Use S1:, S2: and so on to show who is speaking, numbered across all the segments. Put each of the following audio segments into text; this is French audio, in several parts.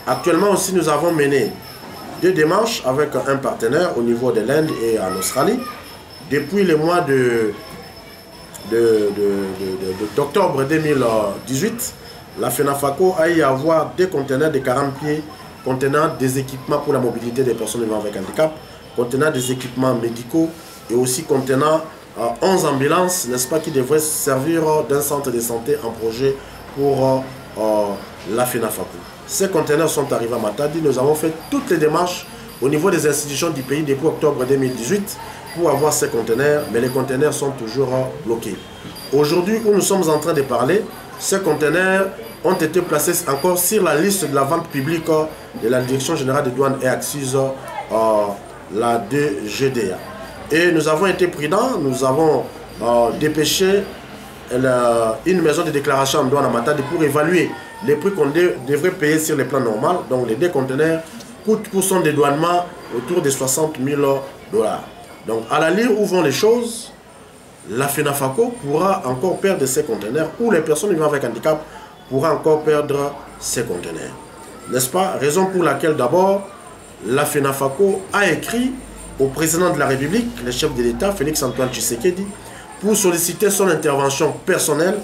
S1: Actuellement aussi, nous avons mené 2 démarches avec un partenaire au niveau de l'Inde et en Australie. Depuis le mois d'octobre 2018, la FENAFACO a eu à avoir 2 conteneurs de 40 pieds contenant des équipements pour la mobilité des personnes vivant avec handicap, contenant des équipements médicaux et aussi contenant 11 ambulances, n'est-ce pas, qui devraient servir d'un centre de santé en projet pour la FENAFACO. Ces conteneurs sont arrivés à Matadi. Nous avons fait toutes les démarches au niveau des institutions du pays depuis octobre 2018 pour avoir ces conteneurs, mais les conteneurs sont toujours bloqués. Aujourd'hui, où nous sommes en train de parler, ces conteneurs ont été placés encore sur la liste de la vente publique de la Direction générale des douanes et accises, la DGDA. Et nous avons été prudents, nous avons dépêché une maison de déclaration en douane à Matadi pour évaluer les prix qu'on devrait payer sur les plans normaux. Donc les 2 conteneurs coûtent pour son dédouanement autour de 60 000 $. Donc à la ligne où vont les choses, la FENAFACO pourra encore perdre ses conteneurs ou les personnes vivant avec handicap pourront encore perdre ses conteneurs. N'est-ce pas? Raison pour laquelle d'abord la FENAFACO a écrit au président de la République, le chef de l'État, Félix Antoine Tshisekedi, pour solliciter son intervention personnelle,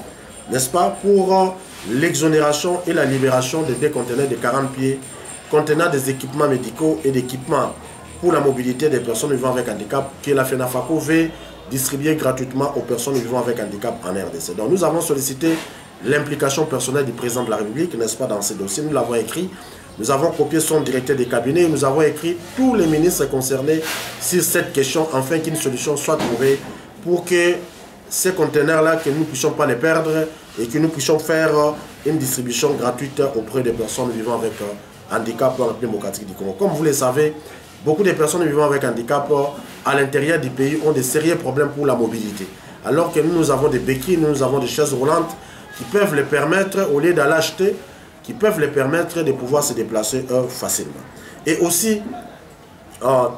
S1: n'est-ce pas, pour l'exonération et la libération de 2 conteneurs de 40 pieds contenant des équipements médicaux et d'équipements pour la mobilité des personnes vivant avec handicap que la FENAFACO veut distribuer gratuitement aux personnes vivant avec handicap en RDC. Donc nous avons sollicité l'implication personnelle du président de la République, n'est-ce pas, dans ces dossiers. Nous l'avons écrit, nous avons copié son directeur des cabinets et nous avons écrit tous les ministres concernés sur cette question afin qu'une solution soit trouvée pour que ces conteneurs-là, que nous ne puissions pas les perdre et que nous puissions faire une distribution gratuite auprès des personnes vivant avec handicap dans la République démocratique du Congo. Comme vous le savez, beaucoup de personnes vivant avec handicap à l'intérieur du pays ont des sérieux problèmes pour la mobilité. Alors que nous avons des béquilles, nous avons des chaises roulantes qui peuvent les permettre, au lieu d'aller acheter, qui peuvent les permettre de pouvoir se déplacer facilement. Et aussi,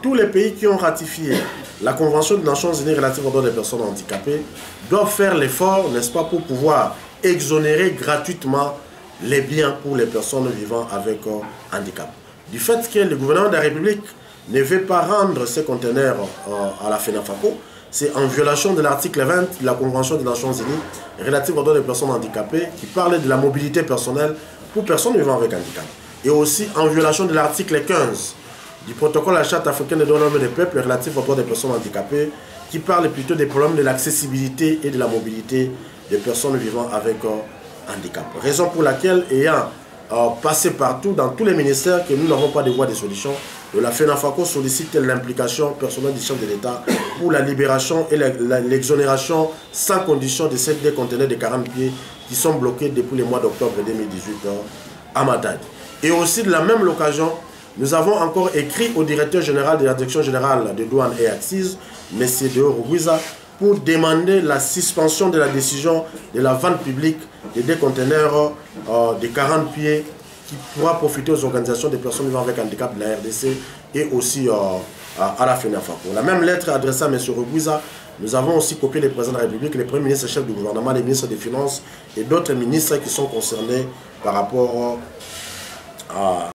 S1: tous les pays qui ont ratifié la Convention des Nations Unies relative aux droits des personnes handicapées doivent faire l'effort, n'est-ce pas, pour pouvoir exonérer gratuitement les biens pour les personnes vivant avec handicap. Du fait que le gouvernement de la République ne veut pas rendre ces conteneurs à la FENAFACO, c'est en violation de l'article 20 de la Convention des Nations Unies relative aux droits des personnes handicapées qui parle de la mobilité personnelle pour personnes vivant avec handicap. Et aussi en violation de l'article 15 du protocole à la Charte africaine des droits de l'homme et des peuples relatif aux droits des personnes handicapées qui parle plutôt des problèmes de l'accessibilité et de la mobilité des personnes vivant avec handicap. Raison pour laquelle, ayant passé partout dans tous les ministères que nous n'avons pas de voie de solution, la FENAFACO sollicite l'implication personnelle du chef de l'État pour la libération et l'exonération sans condition de ces 2 conteneurs de 40 pieds qui sont bloqués depuis le mois d'octobre 2018 à Matadi. Et aussi de la même occasion, nous avons encore écrit au directeur général de la Direction générale des douanes et accises, M. Deo Rugwiza, pour demander la suspension de la décision de la vente publique des 2 conteneurs de 40 pieds qui pourra profiter aux organisations des personnes vivant avec handicap de la RDC et aussi à la FENAFACO. La même lettre adressée à M. Rugwiza, nous avons aussi copié le président de la République, le premier ministre chef du gouvernement, les ministres des Finances et d'autres ministres qui sont concernés par rapport à